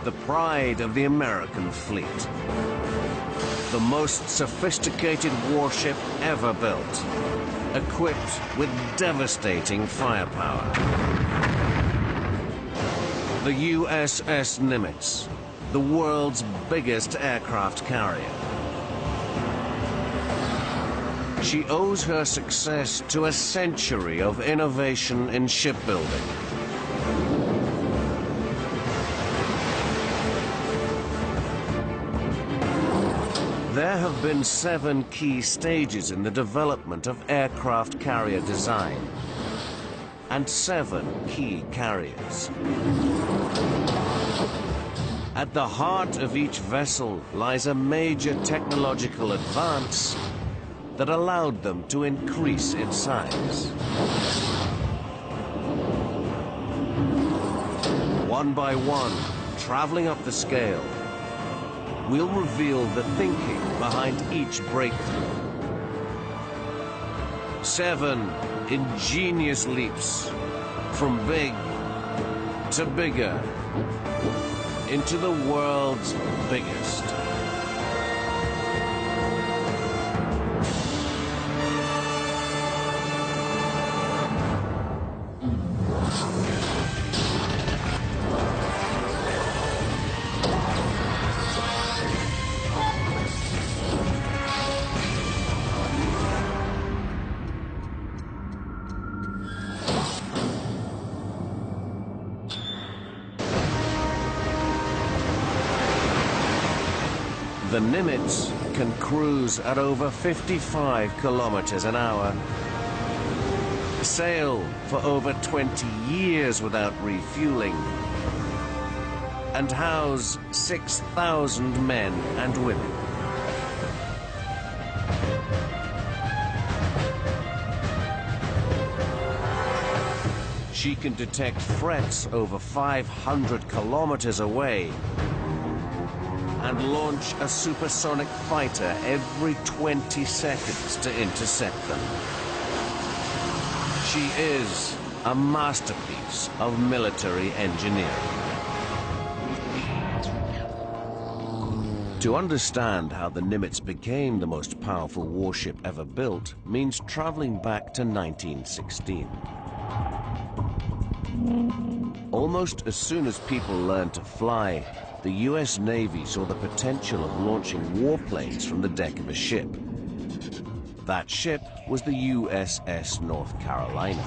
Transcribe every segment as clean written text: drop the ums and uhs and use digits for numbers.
the pride of the American fleet. The most sophisticated warship ever built, equipped with devastating firepower. The USS Nimitz, the world's biggest aircraft carrier. She owes her success to a century of innovation in shipbuilding. There have been 7 key stages in the development of aircraft carrier design, and 7 key carriers. At the heart of each vessel lies a major technological advance that allowed them to increase in size. One by one, traveling up the scale, we'll reveal the thinking behind each breakthrough. 7 ingenious leaps from big to bigger into the world's biggest. The Nimitz can cruise at over 55 kilometers an hour, sail for over 20 years without refueling, and house 6,000 men and women. She can detect threats over 500 kilometers away and launch a supersonic fighter every 20 seconds to intercept them. She is a masterpiece of military engineering. To understand how the Nimitz became the most powerful warship ever built means traveling back to 1916. Almost as soon as people learned to fly, the US Navy saw the potential of launching warplanes from the deck of a ship. That ship was the USS North Carolina.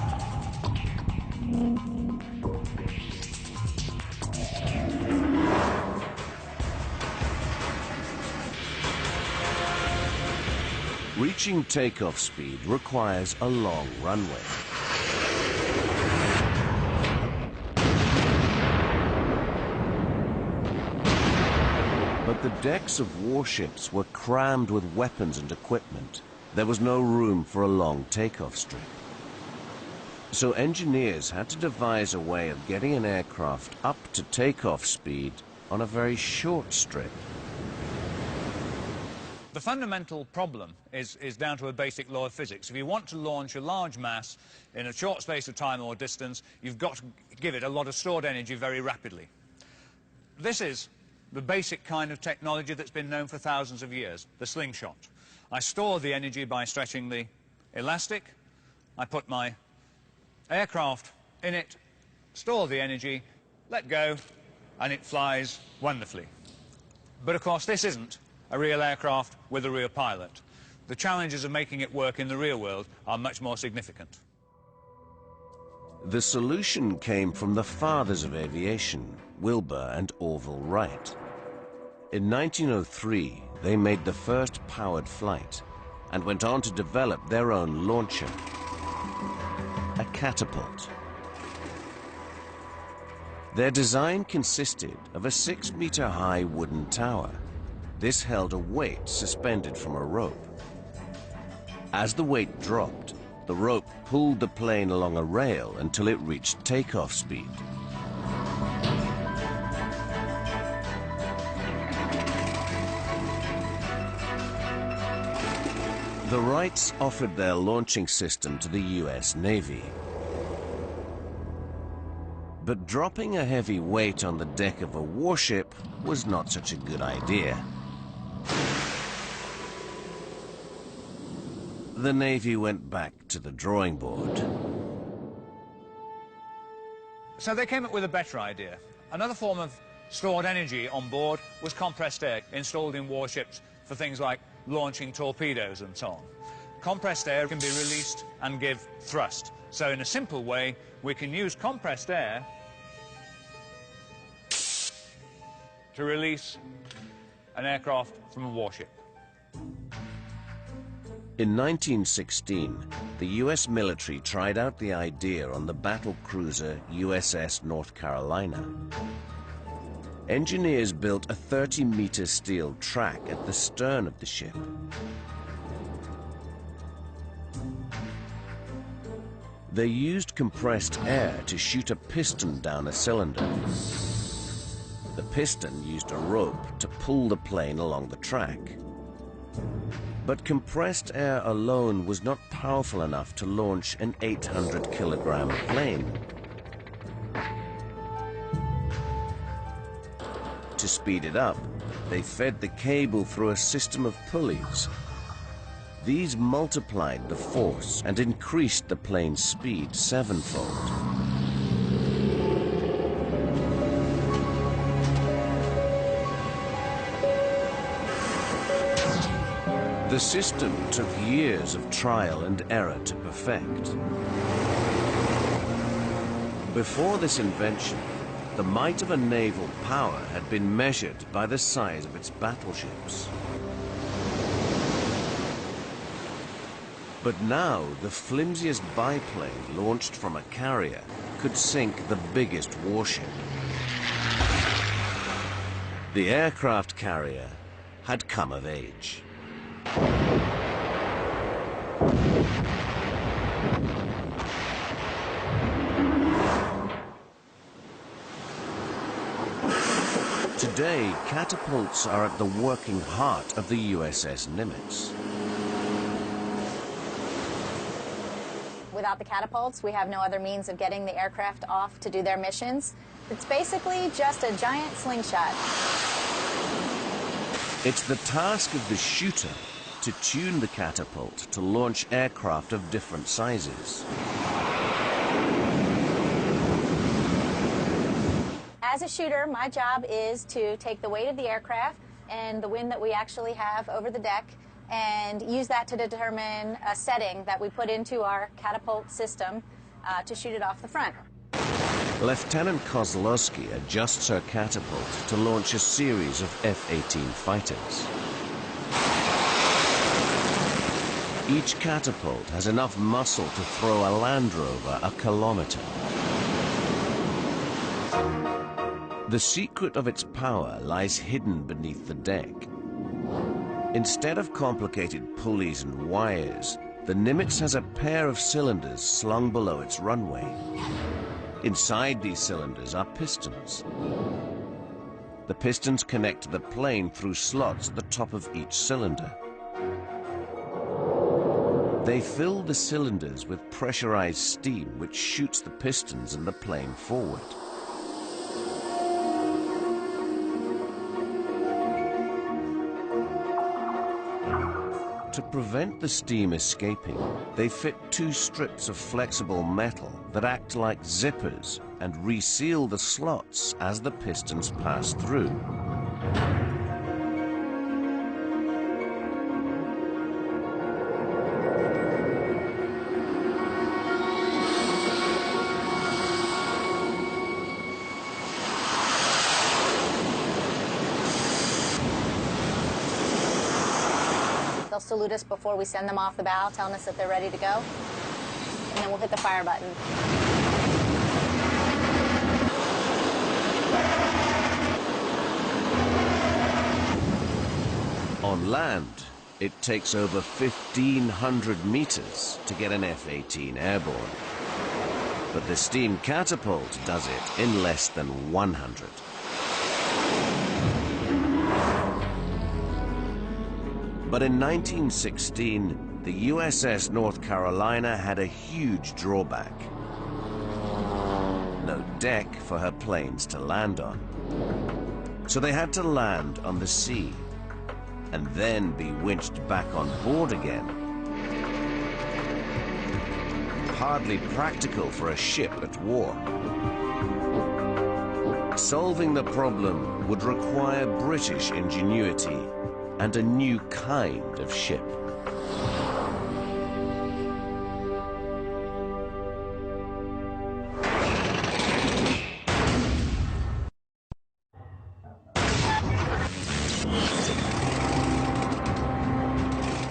Reaching takeoff speed requires a long runway. But the decks of warships were crammed with weapons and equipment. There was no room for a long takeoff strip. So engineers had to devise a way of getting an aircraft up to takeoff speed on a very short strip. The fundamental problem is down to a basic law of physics. If you want to launch a large mass in a short space of time or distance, you've got to give it a lot of stored energy very rapidly. This is the basic kind of technology that's been known for thousands of years, the slingshot. I store the energy by stretching the elastic. I put my aircraft in it, store the energy, let go, and it flies wonderfully. But of course, this isn't a real aircraft with a real pilot. The challenges of making it work in the real world are much more significant. The solution came from the fathers of aviation, Wilbur and Orville Wright. In 1903, they made the first powered flight and went on to develop their own launcher, a catapult. Their design consisted of a 6-meter-high wooden tower. This held a weight suspended from a rope. As the weight dropped, the rope pulled the plane along a rail until it reached takeoff speed. The Wrights offered their launching system to the US Navy. But dropping a heavy weight on the deck of a warship was not such a good idea. The Navy went back to the drawing board. So they came up with a better idea. Another form of stored energy on board was compressed air, installed in warships for things like launching torpedoes and so on. Compressed air can be released and give thrust. So in a simple way, we can use compressed air to release an aircraft from a warship. In 1916, the US military tried out the idea on the battle cruiser USS North Carolina. Engineers built a 30-meter steel track at the stern of the ship. They used compressed air to shoot a piston down a cylinder. The piston used a rope to pull the plane along the track. But compressed air alone was not powerful enough to launch an 800-kilogram plane. To speed it up, they fed the cable through a system of pulleys. These multiplied the force and increased the plane's speed sevenfold. The system took years of trial and error to perfect. Before this invention, the might of a naval power had been measured by the size of its battleships. But now, the flimsiest biplane launched from a carrier could sink the biggest warship. The aircraft carrier had come of age. Today, catapults are at the working heart of the USS Nimitz. Without the catapults, we have no other means of getting the aircraft off to do their missions. It's basically just a giant slingshot. It's the task of the shooter to tune the catapult to launch aircraft of different sizes. As a shooter, my job is to take the weight of the aircraft and the wind that we actually have over the deck and use that to determine a setting that we put into our catapult system to shoot it off the front. Lieutenant Kozlowski adjusts her catapult to launch a series of F-18 fighters. Each catapult has enough muscle to throw a Land Rover a kilometer. The secret of its power lies hidden beneath the deck. Instead of complicated pulleys and wires, the Nimitz has a pair of cylinders slung below its runway. Inside these cylinders are pistons. The pistons connect the plane through slots at the top of each cylinder. They fill the cylinders with pressurized steam, which shoots the pistons and the plane forward. To prevent the steam escaping, they fit two strips of flexible metal that act like zippers and reseal the slots as the pistons pass through. They'll salute us before we send them off the bow, telling us that they're ready to go. And then we'll hit the fire button. On land, it takes over 1,500 meters to get an F-18 airborne. But the steam catapult does it in less than 100. But in 1916, the USS North Carolina had a huge drawback. No deck for her planes to land on. So they had to land on the sea, and then be winched back on board again. Hardly practical for a ship at war. Solving the problem would require British ingenuity and a new kind of ship.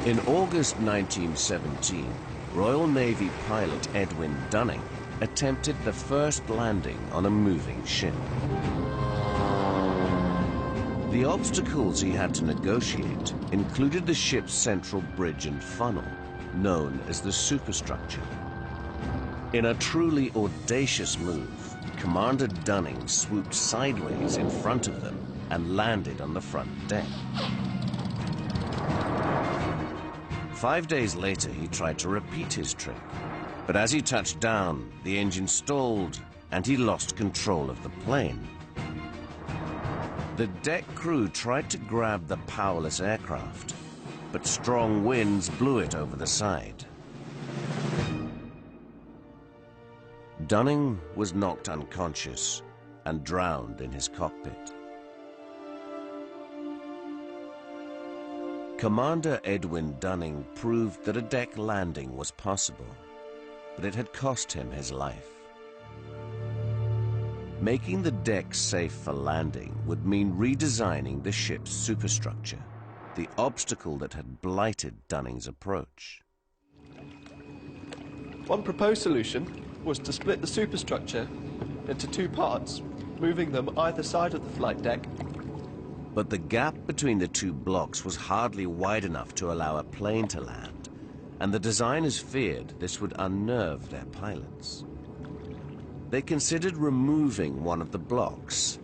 In August 1917, Royal Navy pilot Edwin Dunning attempted the first landing on a moving ship. The obstacles he had to negotiate included the ship's central bridge and funnel, known as the superstructure. In a truly audacious move, Commander Dunning swooped sideways in front of them and landed on the front deck. 5 days later, he tried to repeat his trick, but as he touched down, the engine stalled and he lost control of the plane. The deck crew tried to grab the powerless aircraft, but strong winds blew it over the side. Dunning was knocked unconscious and drowned in his cockpit. Commander Edwin Dunning proved that a deck landing was possible, but it had cost him his life. Making the deck safe for landing would mean redesigning the ship's superstructure, the obstacle that had blighted Dunning's approach. One proposed solution was to split the superstructure into two parts, moving them either side of the flight deck. But the gap between the two blocks was hardly wide enough to allow a plane to land, and the designers feared this would unnerve their pilots. They considered removing one of the blocks.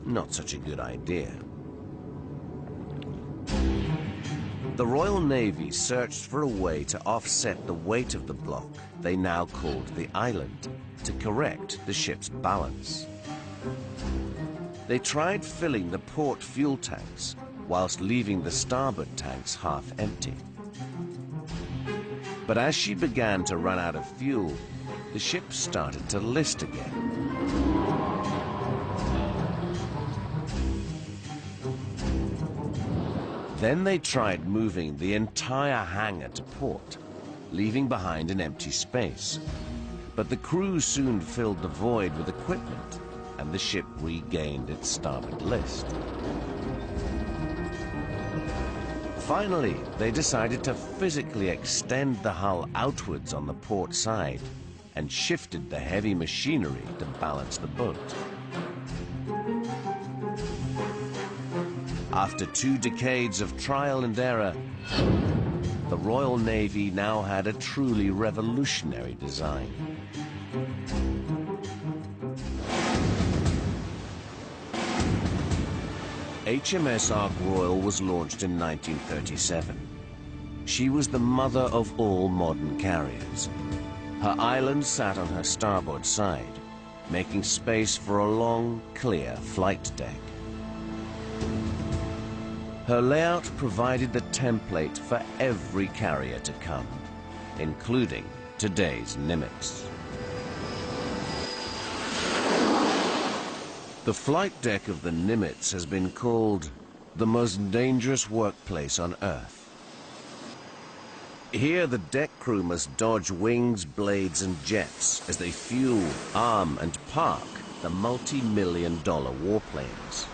Not such a good idea. The Royal Navy searched for a way to offset the weight of the block they now called the island, to correct the ship's balance. They tried filling the port fuel tanks whilst leaving the starboard tanks half empty. But as she began to run out of fuel, the ship started to list again. Then they tried moving the entire hangar to port, leaving behind an empty space. But the crew soon filled the void with equipment, and the ship regained its starboard list. Finally, they decided to physically extend the hull outwards on the port side and shifted the heavy machinery to balance the boat. After 2 decades of trial and error, the Royal Navy now had a truly revolutionary design. HMS Ark Royal was launched in 1937. She was the mother of all modern carriers. Her island sat on her starboard side, making space for a long, clear flight deck. Her layout provided the template for every carrier to come, including today's Nimitz. The flight deck of the Nimitz has been called the most dangerous workplace on Earth. Here, the deck crew must dodge wings, blades, and jets as they fuel, arm, and park the multi-million-dollar warplanes.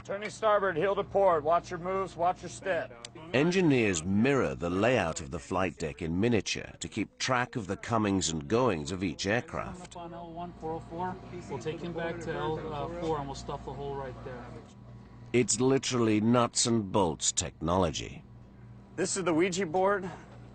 Turning starboard, heel to port. Watch your moves, watch your step. Engineers mirror the layout of the flight deck in miniature to keep track of the comings and goings of each aircraft. On L1, 404. We'll take him back to L4 and we'll stuff the hole right there. It's literally nuts and bolts technology. This is the Ouija board.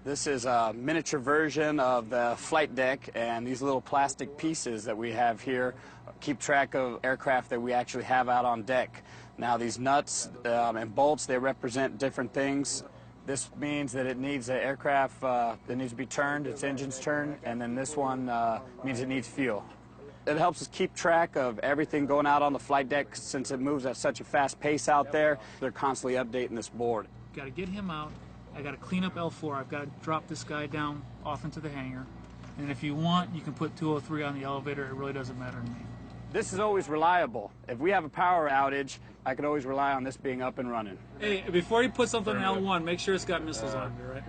This is a miniature version of the flight deck, and these little plastic pieces that we have here keep track of aircraft that we actually have out on deck. Now these nuts and bolts, they represent different things. This means that it needs an aircraft that needs to be turned, its engine's turned, and then this one means it needs fuel. It helps us keep track of everything going out on the flight deck since it moves at such a fast pace out there. They're constantly updating this board. Got to get him out. I got to clean up L4. I've got to drop this guy down off into the hangar. And if you want, you can put 203 on the elevator. It really doesn't matter to me. This is always reliable. If we have a power outage, I can always rely on this being up and running. Hey, before you put something in L1, make sure it's got missiles on it, right?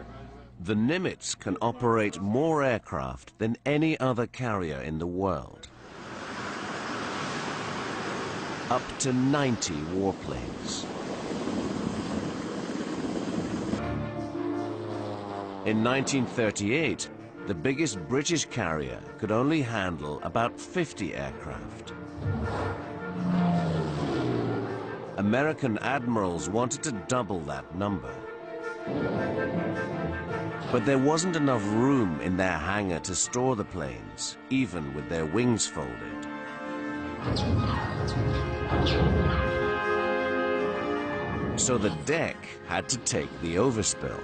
The Nimitz can operate more aircraft than any other carrier in the world. Up to 90 warplanes. In 1938, the biggest British carrier could only handle about 50 aircraft. American admirals wanted to double that number. But there wasn't enough room in their hangar to store the planes, even with their wings folded. So the deck had to take the overspill.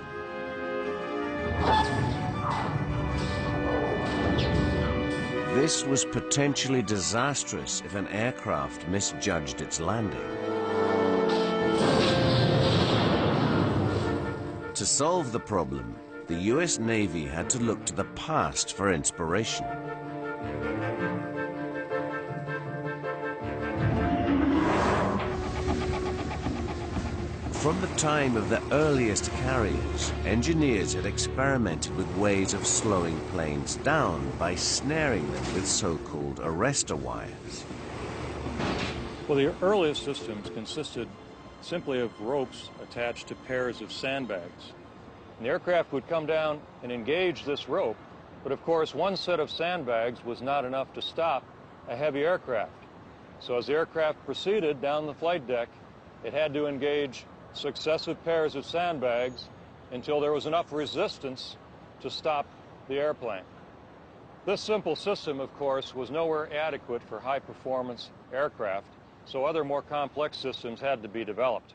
This was potentially disastrous if an aircraft misjudged its landing. To solve the problem, the US Navy had to look to the past for inspiration. From the time of the earliest carriers, engineers had experimented with ways of slowing planes down by snaring them with so-called arrestor wires. Well, the earliest systems consisted simply of ropes attached to pairs of sandbags. And the aircraft would come down and engage this rope, but of course one set of sandbags was not enough to stop a heavy aircraft. So as the aircraft proceeded down the flight deck, it had to engage successive pairs of sandbags until there was enough resistance to stop the airplane. This simple system, of course, was nowhere adequate for high-performance aircraft, so other more complex systems had to be developed.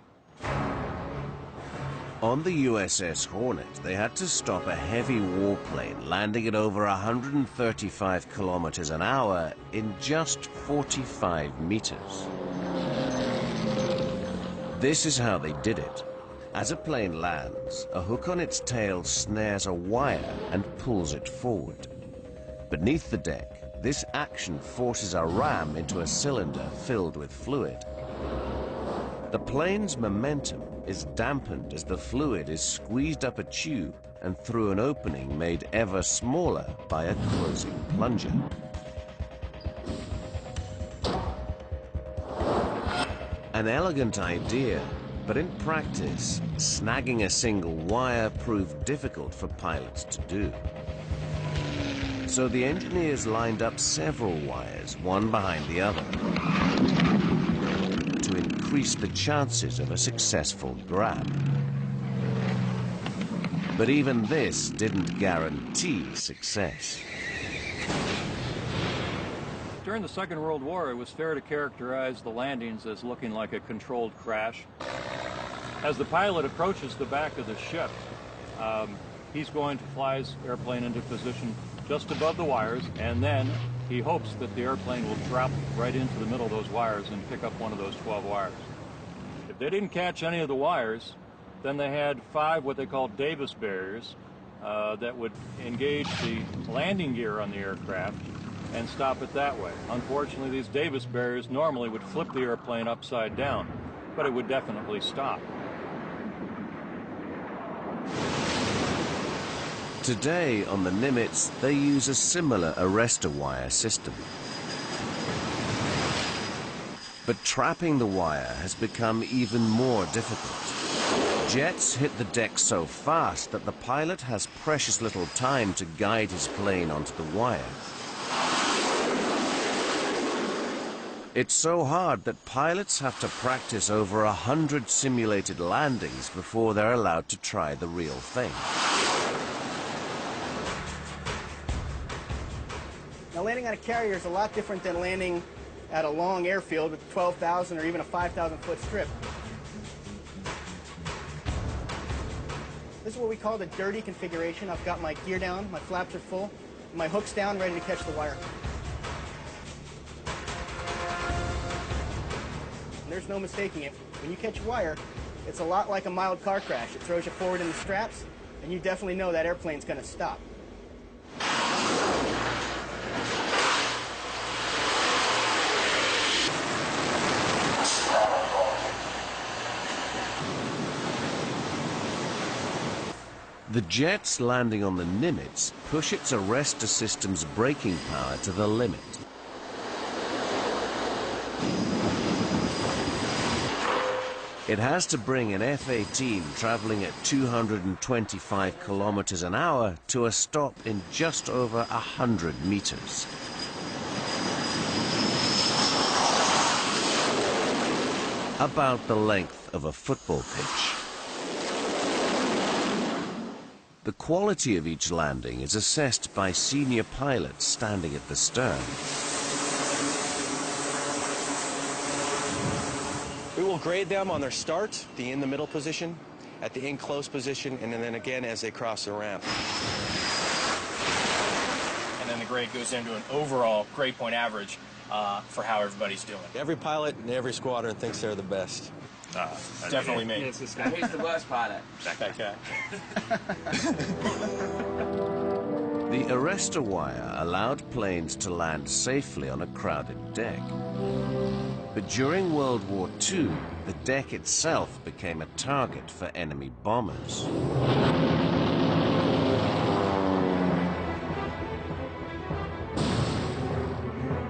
On the USS Hornet, they had to stop a heavy warplane landing at over 135 kilometers an hour in just 45 meters. This is how they did it. As a plane lands, a hook on its tail snares a wire and pulls it forward. Beneath the deck, this action forces a ram into a cylinder filled with fluid. The plane's momentum is dampened as the fluid is squeezed up a tube and through an opening made ever smaller by a closing plunger. An elegant idea, but in practice, snagging a single wire proved difficult for pilots to do. So the engineers lined up several wires, one behind the other, to increase the chances of a successful grab. But even this didn't guarantee success. During the Second World War, it was fair to characterize the landings as looking like a controlled crash. As the pilot approaches the back of the ship, he's going to fly his airplane into position just above the wires, and then he hopes that the airplane will drop right into the middle of those wires and pick up one of those 12 wires. If they didn't catch any of the wires, then they had 5 what they call Davis barriers that would engage the landing gear on the aircraft and stop it that way. Unfortunately, these Davis barriers normally would flip the airplane upside down, but it would definitely stop. Today, on the Nimitz, they use a similar arrestor wire system. But trapping the wire has become even more difficult. Jets hit the deck so fast that the pilot has precious little time to guide his plane onto the wire. It's so hard that pilots have to practice over 100 simulated landings before they're allowed to try the real thing. Now, landing on a carrier is a lot different than landing at a long airfield with 12,000 or even a 5,000 foot strip. This is what we call the dirty configuration. I've got my gear down, my flaps are full, my hook's down, ready to catch the wire. And there's no mistaking it. When you catch wire, it's a lot like a mild car crash. It throws you forward in the straps, and you definitely know that airplane's going to stop. The jets landing on the Nimitz push its arrestor system's braking power to the limit. It has to bring an F-18 traveling at 225 kilometers an hour to a stop in just over 100 meters. About the length of a football pitch. The quality of each landing is assessed by senior pilots standing at the stern. We will grade them on their start, the in-the-middle position, at the in-close position, and then again as they cross the ramp. And then the grade goes into an overall grade point average for how everybody's doing. Every pilot in every squadron thinks they're the best. Definitely me. Who's the worst pilot? That guy. The arrestor wire allowed planes to land safely on a crowded deck. But during World War II, the deck itself became a target for enemy bombers.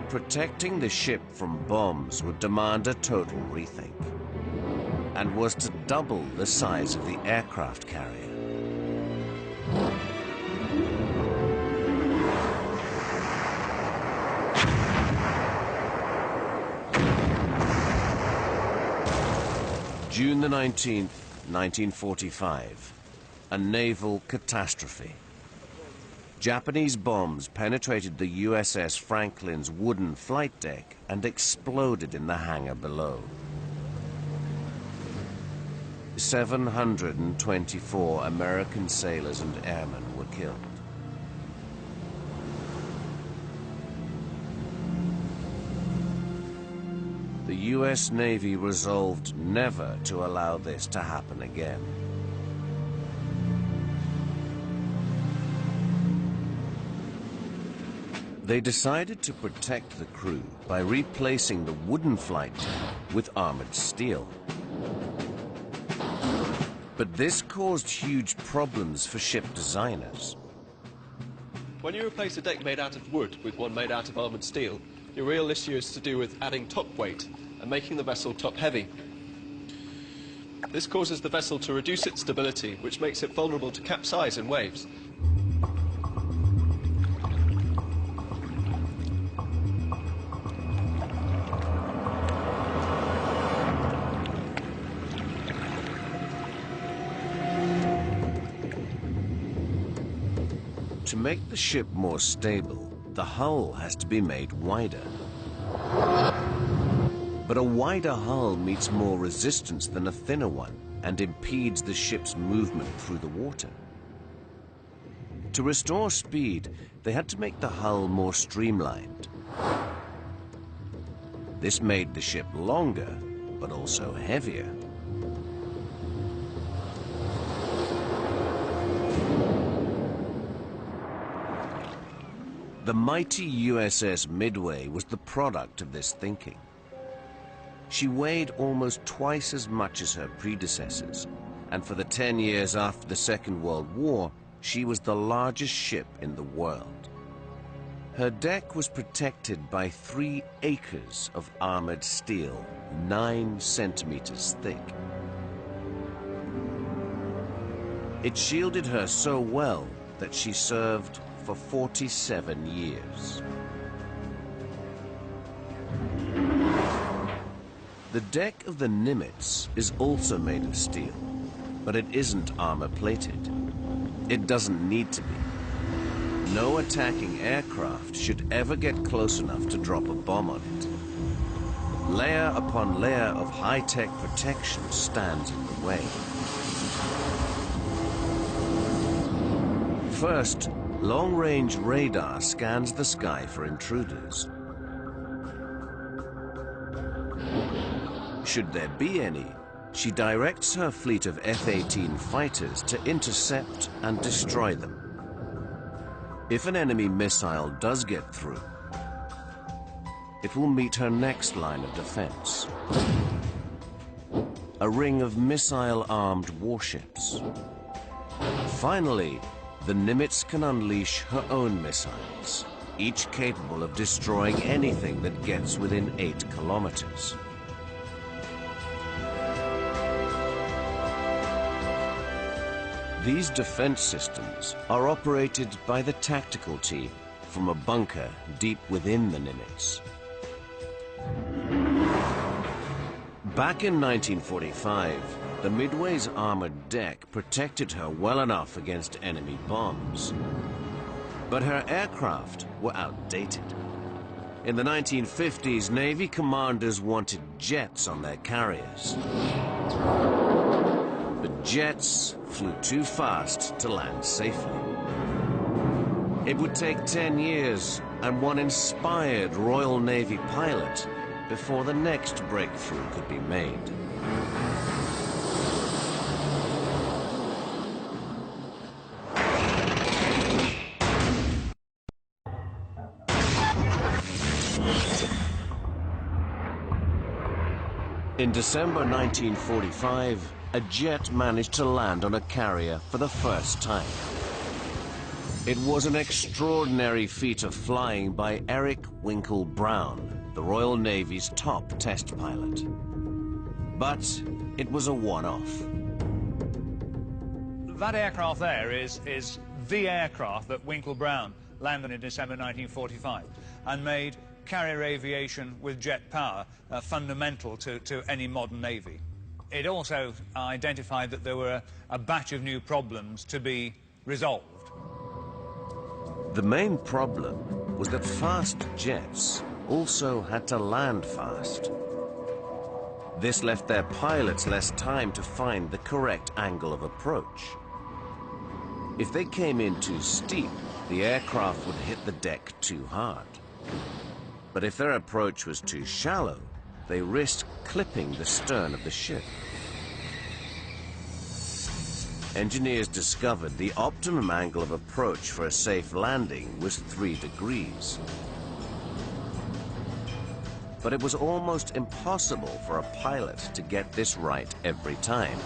Protecting the ship from bombs would demand a total rethink, and was to double the size of the aircraft carrier. June the 19th, 1945, a naval catastrophe. Japanese bombs penetrated the USS Franklin's wooden flight deck and exploded in the hangar below. 724 American sailors and airmen were killed. The US Navy resolved never to allow this to happen again. They decided to protect the crew by replacing the wooden flight deck with armored steel. But this caused huge problems for ship designers. When you replace a deck made out of wood with one made out of armoured steel, your real issue is to do with adding top weight and making the vessel top heavy. This causes the vessel to reduce its stability, which makes it vulnerable to capsize in waves. To make the ship more stable, the hull has to be made wider. But a wider hull meets more resistance than a thinner one and impedes the ship's movement through the water. To restore speed, they had to make the hull more streamlined. This made the ship longer, but also heavier. The mighty USS Midway was the product of this thinking. She weighed almost twice as much as her predecessors, and for the 10 years after the Second World War, she was the largest ship in the world. Her deck was protected by 3 acres of armored steel, 9 centimeters thick. It shielded her so well that she served for 47 years. The deck of the Nimitz is also made of steel, but it isn't armor-plated. It doesn't need to be. No attacking aircraft should ever get close enough to drop a bomb on it. Layer upon layer of high-tech protection stands in the way. First, long-range radar scans the sky for intruders. Should there be any, she directs her fleet of F-18 fighters to intercept and destroy them. If an enemy missile does get through, it will meet her next line of defense. A ring of missile-armed warships. Finally, the Nimitz can unleash her own missiles, each capable of destroying anything that gets within 8 kilometers. These defense systems are operated by the tactical team from a bunker deep within the Nimitz. Back in 1945, the Midway's armored deck protected her well enough against enemy bombs. But her aircraft were outdated. In the 1950s, Navy commanders wanted jets on their carriers. But jets flew too fast to land safely. It would take 10 years and one inspired Royal Navy pilot before the next breakthrough could be made. In December 1945, a jet managed to land on a carrier for the first time. It was an extraordinary feat of flying by Eric Winkle Brown, the Royal Navy's top test pilot. But it was a one-off. That aircraft there is the aircraft that Winkle Brown landed in December 1945 and made carrier aviation with jet power fundamental to any modern navy. It also identified that there were a batch of new problems to be resolved. The main problem was that fast jets also had to land fast. This left their pilots less time to find the correct angle of approach. If they came in too steep, the aircraft would hit the deck too hard. But if their approach was too shallow, they risked clipping the stern of the ship. Engineers discovered the optimum angle of approach for a safe landing was 3 degrees. But it was almost impossible for a pilot to get this right every time.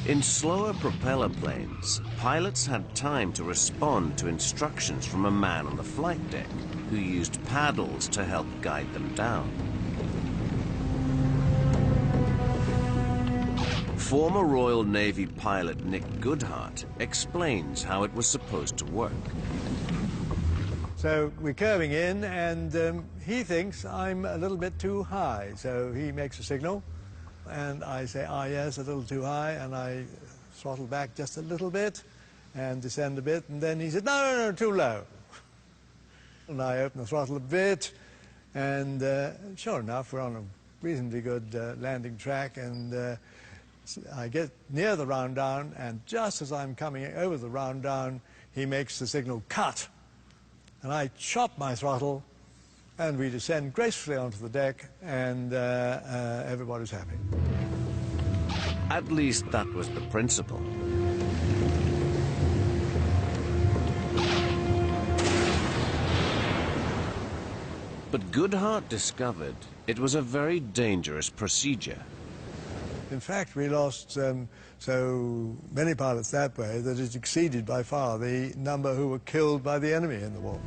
In slower propeller planes, pilots had time to respond to instructions from a man on the flight deck who used paddles to help guide them down. Former Royal Navy pilot Nick Goodhart explains how it was supposed to work. So we're curving in, and he thinks I'm a little bit too high, so he makes a signal. And I say, ah, yes, a little too high, and I throttle back just a little bit and descend a bit, and then he said, no, no, no, too low. And I open the throttle a bit, and sure enough, we're on a reasonably good landing track, and I get near the round down, and just as I'm coming over the round down, he makes the signal cut. And I chop my throttle, and we descend gracefully onto the deck, and everybody's happy. At least that was the principle. But Goodhart discovered it was a very dangerous procedure. In fact, we lost so many pilots that way that it exceeded by far the number who were killed by the enemy in the war.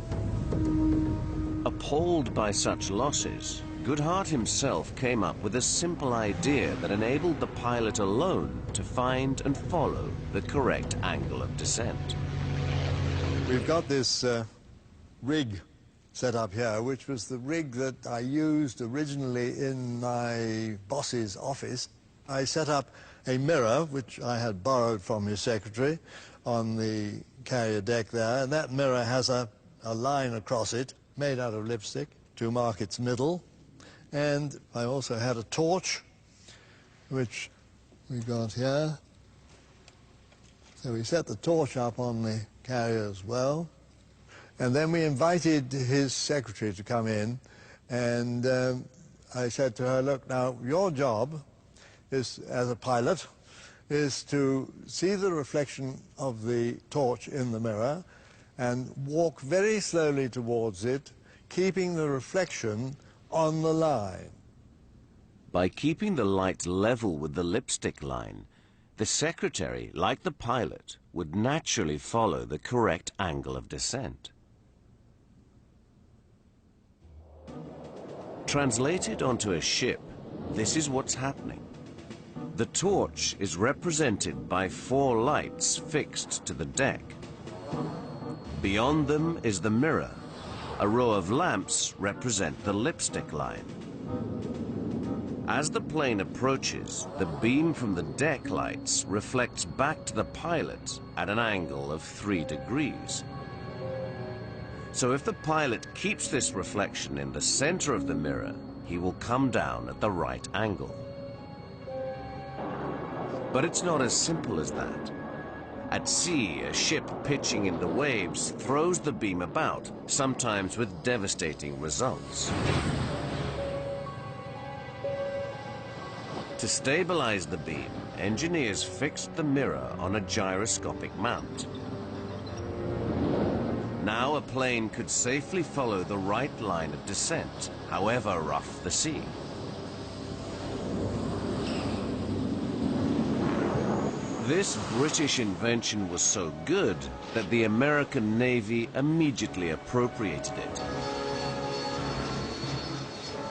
Appalled by such losses, Goodhart himself came up with a simple idea that enabled the pilot alone to find and follow the correct angle of descent. We've got this rig set up here, which was the rig that I used originally in my boss's office. I set up a mirror, which I had borrowed from his secretary, on the carrier deck there, and that mirror has a line across it made out of lipstick to mark its middle. And I also had a torch, which we got here. So we set the torch up on the carrier as well. And then we invited his secretary to come in, and I said to her, look, now, your job is, as a pilot, is to see the reflection of the torch in the mirror and walk very slowly towards it, keeping the reflection on the line. By keeping the light level with the lipstick line, the secretary, like the pilot, would naturally follow the correct angle of descent. Translated onto a ship, this is what's happening. The torch is represented by 4 lights fixed to the deck. Beyond them is the mirror. A row of lamps represent the lipstick line. As the plane approaches, the beam from the deck lights reflects back to the pilot at an angle of 3 degrees. So if the pilot keeps this reflection in the center of the mirror, he will come down at the right angle. But it's not as simple as that. At sea, a ship pitching in the waves throws the beam about, sometimes with devastating results. To stabilize the beam, engineers fixed the mirror on a gyroscopic mount. Now a plane could safely follow the right line of descent, however rough the sea. This British invention was so good that the American Navy immediately appropriated it.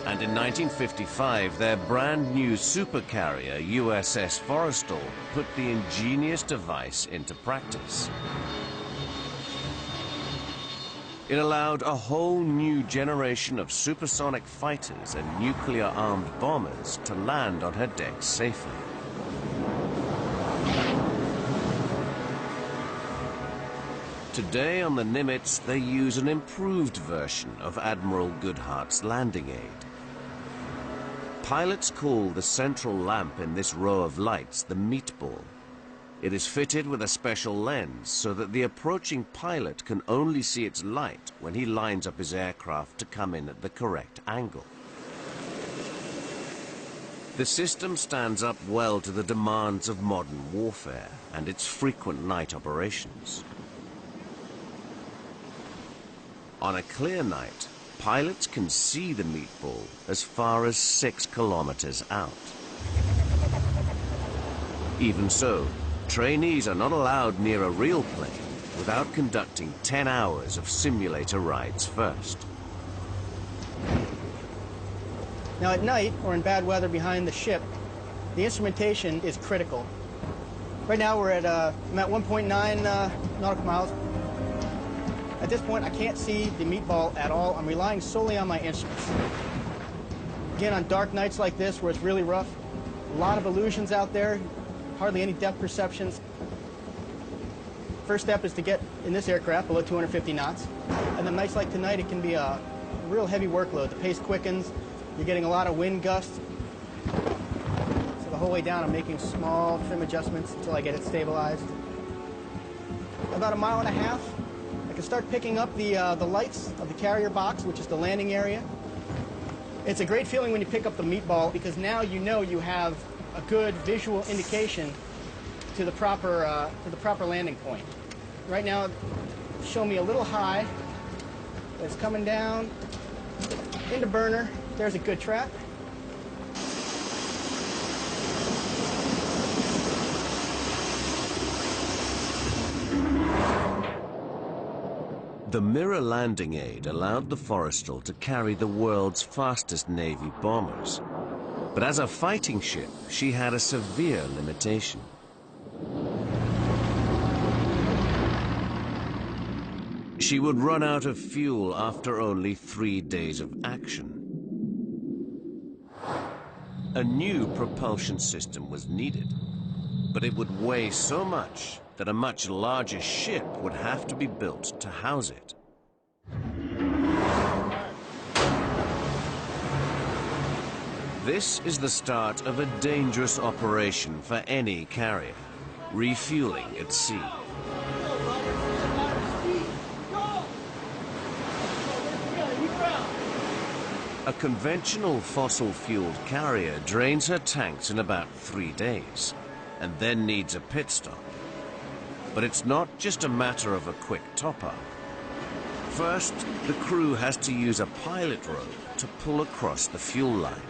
And in 1955, their brand new supercarrier, USS Forrestal, put the ingenious device into practice. It allowed a whole new generation of supersonic fighters and nuclear-armed bombers to land on her decks safely. Today on the Nimitz, they use an improved version of Admiral Goodhart's landing aid. Pilots call the central lamp in this row of lights the meatball. It is fitted with a special lens so that the approaching pilot can only see its light when he lines up his aircraft to come in at the correct angle. The system stands up well to the demands of modern warfare and its frequent night operations. On a clear night, pilots can see the meatball as far as 6 kilometers out. Even so, trainees are not allowed near a real plane without conducting 10 hours of simulator rides first. Now at night, or in bad weather behind the ship, the instrumentation is critical. Right now I'm at 1.9 nautical miles. At this point, I can't see the meatball at all. I'm relying solely on my instruments. Again, on dark nights like this, where it's really rough, a lot of illusions out there, hardly any depth perceptions. First step is to get in this aircraft below 250 knots. And then nights like tonight, it can be a real heavy workload. The pace quickens, you're getting a lot of wind gusts. So the whole way down, I'm making small trim adjustments until I get it stabilized. About 1.5 miles, I can start picking up the lights of the carrier box, which is the landing area. It's a great feeling when you pick up the meatball because now you know you have a good visual indication to the proper landing point. Right now, show me a little high. It's coming down into burner. There's a good trap. The mirror landing aid allowed the Forrestal to carry the world's fastest Navy bombers. But as a fighting ship, she had a severe limitation. She would run out of fuel after only 3 days of action. A new propulsion system was needed, but it would weigh so much that a much larger ship would have to be built to house it. This is the start of a dangerous operation for any carrier, refueling at sea. A conventional fossil-fueled carrier drains her tanks in about 3 days, and then needs a pit stop. But it's not just a matter of a quick top-up. First, the crew has to use a pilot rope to pull across the fuel line.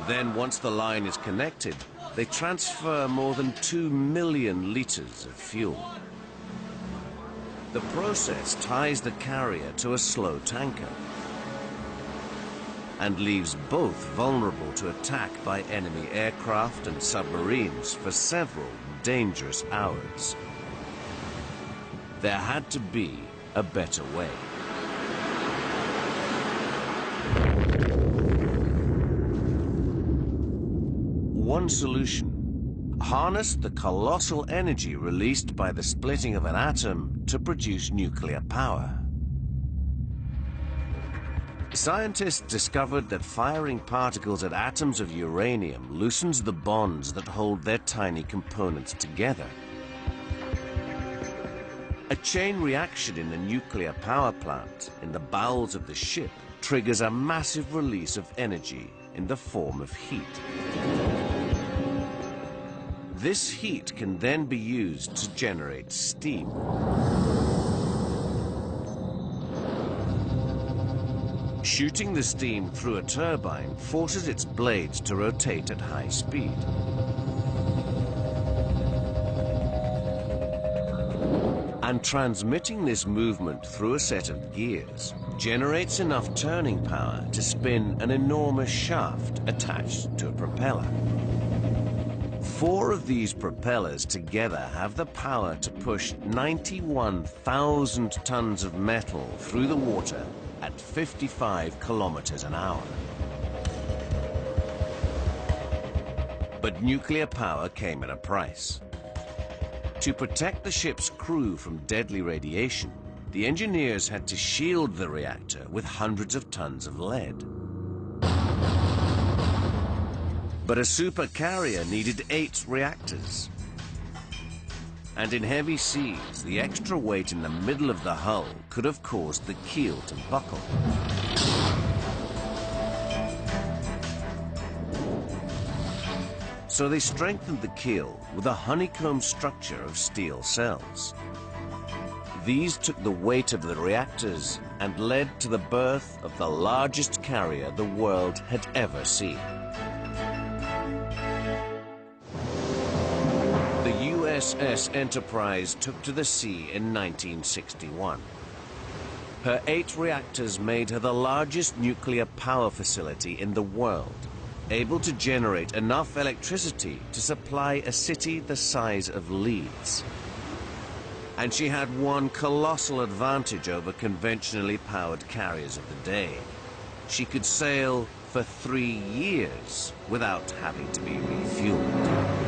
Then, once the line is connected, they transfer more than 2 million liters of fuel. The process ties the carrier to a slow tanker and leaves both vulnerable to attack by enemy aircraft and submarines for several dangerous hours. There had to be a better way. One solution: harness the colossal energy released by the splitting of an atom to produce nuclear power. Scientists discovered that firing particles at atoms of uranium loosens the bonds that hold their tiny components together. A chain reaction in a nuclear power plant in the bowels of the ship triggers a massive release of energy in the form of heat. This heat can then be used to generate steam. Shooting the steam through a turbine forces its blades to rotate at high speed. And transmitting this movement through a set of gears generates enough turning power to spin an enormous shaft attached to a propeller. 4 of these propellers together have the power to push 91,000 tons of metal through the water at 55 kilometers an hour. But nuclear power came at a price. To protect the ship's crew from deadly radiation, the engineers had to shield the reactor with hundreds of tons of lead. But a supercarrier needed 8 reactors. And in heavy seas, the extra weight in the middle of the hull could have caused the keel to buckle. So they strengthened the keel with a honeycomb structure of steel cells. These took the weight of the reactors and led to the birth of the largest carrier the world had ever seen. The USS Enterprise took to the sea in 1961. Her 8 reactors made her the largest nuclear power facility in the world, able to generate enough electricity to supply a city the size of Leeds. And she had one colossal advantage over conventionally powered carriers of the day. She could sail for 3 years without having to be refueled.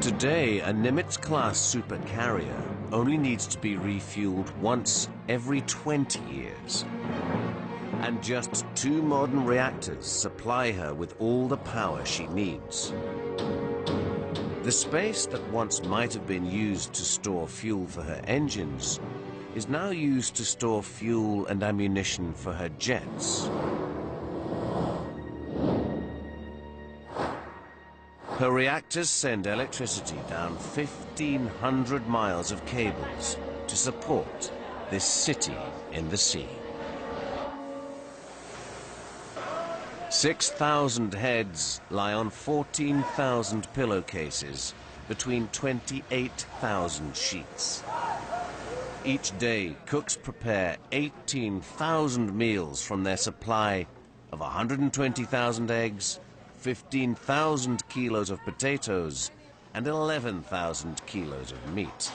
Today, a Nimitz-class supercarrier only needs to be refueled once every 20 years. And just 2 modern reactors supply her with all the power she needs. The space that once might have been used to store fuel for her engines is now used to store fuel and ammunition for her jets. Her reactors send electricity down 1,500 miles of cables to support this city in the sea. 6,000 heads lie on 14,000 pillowcases between 28,000 sheets. Each day, cooks prepare 18,000 meals from their supply of 120,000 eggs, 15,000 kilos of potatoes, and 11,000 kilos of meat.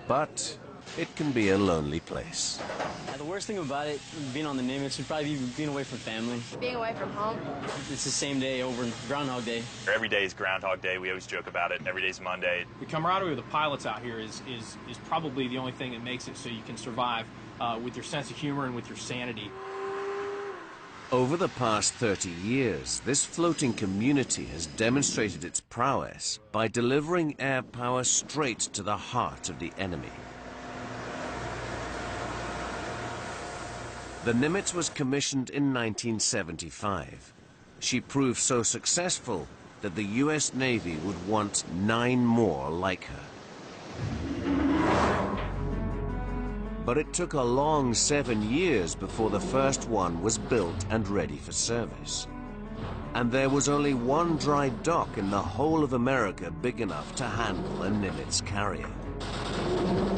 But it can be a lonely place. The worst thing about it, being on the Nimitz, would probably be being away from family. Being away from home. It's the same day over Groundhog Day. Every day is Groundhog Day. We always joke about it. Every day's Monday. The camaraderie of the pilots out here is probably the only thing that makes it so you can survive with your sense of humor and with your sanity. Over the past 30 years, this floating community has demonstrated its prowess by delivering air power straight to the heart of the enemy. The Nimitz was commissioned in 1975. She proved so successful that the U.S. Navy would want 9 more like her. But it took a long 7 years before the first one was built and ready for service. And there was only one dry dock in the whole of America big enough to handle a Nimitz carrier.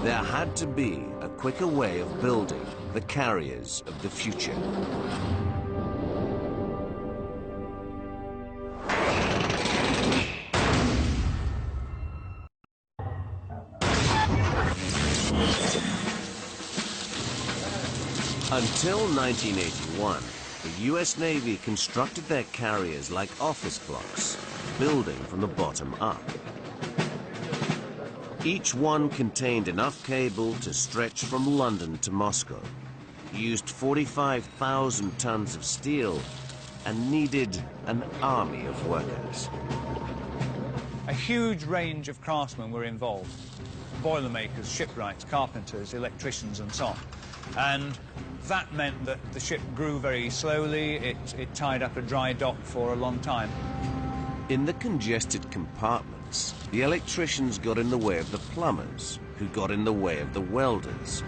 There had to be a quicker way of building the carriers of the future. Until 1981, the U.S. Navy constructed their carriers like office blocks, building from the bottom up. Each one contained enough cable to stretch from London to Moscow, used 45,000 tons of steel, and needed an army of workers. A huge range of craftsmen were involved. Boilermakers, shipwrights, carpenters, electricians, and so on. And that meant that the ship grew very slowly. It tied up a dry dock for a long time. In the congested compartments, the electricians got in the way of the plumbers, who got in the way of the welders.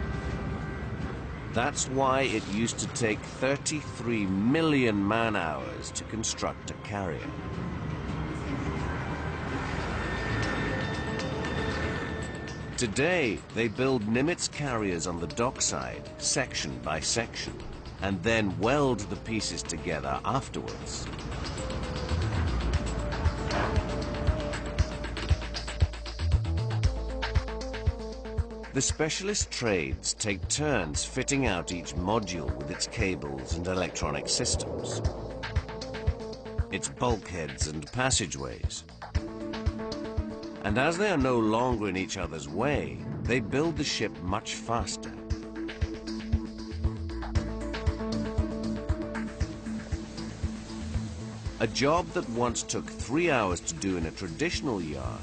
That's why it used to take 33 million man-hours to construct a carrier. Today, they build Nimitz carriers on the dockside, section by section, and then weld the pieces together afterwards. The specialist trades take turns fitting out each module with its cables and electronic systems, its bulkheads and passageways. And as they are no longer in each other's way, they build the ship much faster. A job that once took 3 hours to do in a traditional yard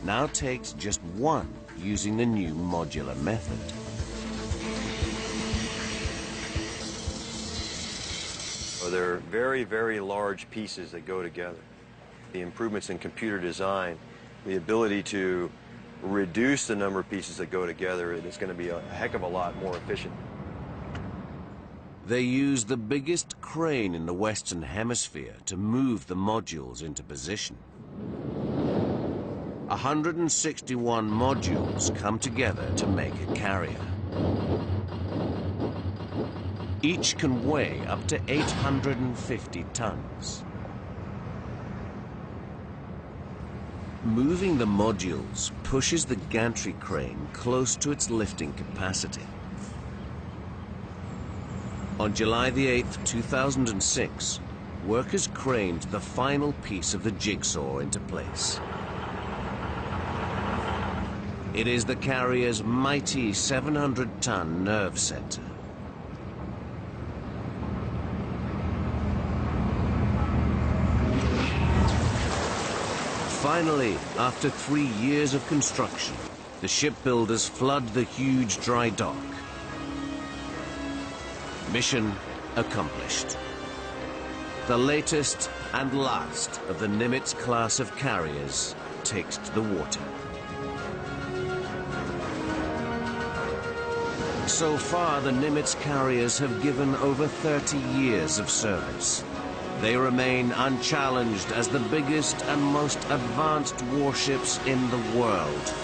now takes just 1 using the new modular method. They're very, very large pieces that go together. The improvements in computer design, the ability to reduce the number of pieces that go together, it's going to be a heck of a lot more efficient. They use the biggest crane in the Western Hemisphere to move the modules into position. 161 modules come together to make a carrier. Each can weigh up to 850 tons. Moving the modules pushes the gantry crane close to its lifting capacity. On July the 8th, 2006, workers craned the final piece of the jigsaw into place. It is the carrier's mighty 700-ton nerve center. Finally, after 3 years of construction, the shipbuilders flood the huge dry dock. Mission accomplished. The latest and last of the Nimitz class of carriers takes to the water. So far, the Nimitz carriers have given over 30 years of service. They remain unchallenged as the biggest and most advanced warships in the world.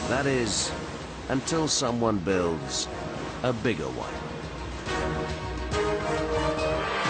That is, until someone builds a bigger one.